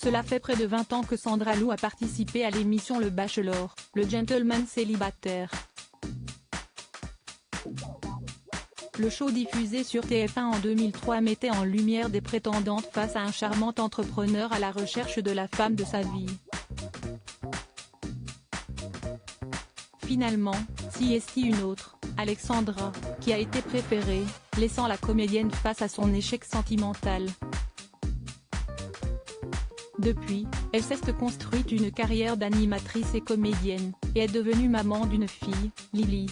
Cela fait près de 20 ans que Sandra Lou a participé à l'émission Le Bachelor, le gentleman célibataire. Le show diffusé sur TF1 en 2003 mettait en lumière des prétendantes face à un charmant entrepreneur à la recherche de la femme de sa vie. Finalement, s'y est une autre, Alexandra, qui a été préférée, laissant la comédienne face à son échec sentimental. Depuis, elle s'est construite une carrière d'animatrice et comédienne, et est devenue maman d'une fille, Lily.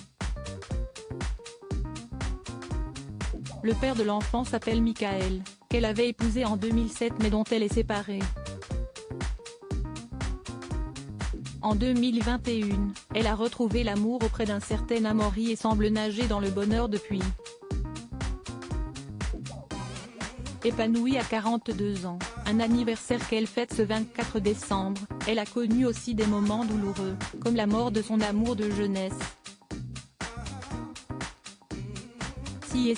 Le père de l'enfant s'appelle Michael, qu'elle avait épousé en 2007 mais dont elle est séparée. En 2021, elle a retrouvé l'amour auprès d'un certain Amaury et semble nager dans le bonheur depuis. Épanouie à 42 ans, un anniversaire qu'elle fête ce 24 décembre, elle a connu aussi des moments douloureux, comme la mort de son amour de jeunesse.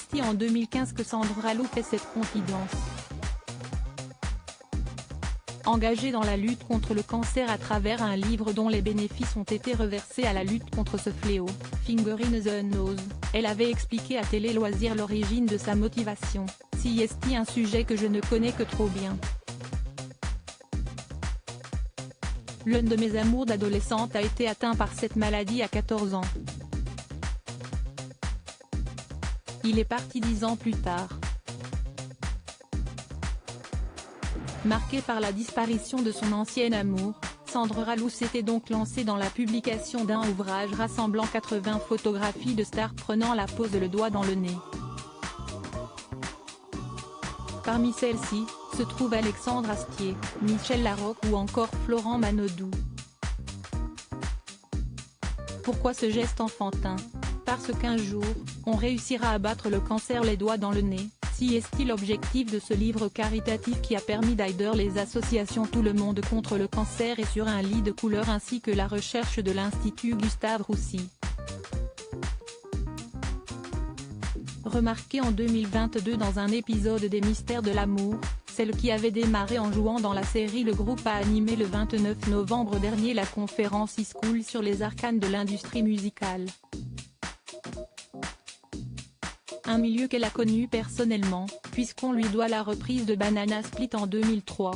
C'est en 2015 que Sandra Lou fait cette confidence. Engagée dans la lutte contre le cancer à travers un livre dont les bénéfices ont été reversés à la lutte contre ce fléau, Finger in the Nose, elle avait expliqué à Télé Loisirs l'origine de sa motivation. C'est un sujet que je ne connais que trop bien. L'un de mes amours d'adolescente a été atteint par cette maladie à 14 ans. Il est parti 10 ans plus tard. Marquée par la disparition de son ancien amour, Sandra Lou s'était donc lancée dans la publication d'un ouvrage rassemblant 80 photographies de stars prenant la pose le doigt dans le nez. Parmi celles-ci, se trouvent Alexandre Astier, Michel Larocque ou encore Florent Manodou. Pourquoi ce geste enfantin? Parce qu'un jour, on réussira à battre le cancer les doigts dans le nez. C'est l'objectif de ce livre caritatif qui a permis d'aider les associations Tout le monde contre le cancer et Sur un lit de couleur ainsi que la recherche de l'Institut Gustave Roussy. Remarquée en 2022 dans un épisode des Mystères de l'amour, celle qui avait démarré en jouant dans la série Le Groupe a animé le 29 novembre dernier la conférence e-school sur les arcanes de l'industrie musicale. Un milieu qu'elle a connu personnellement, puisqu'on lui doit la reprise de Banana Split en 2003.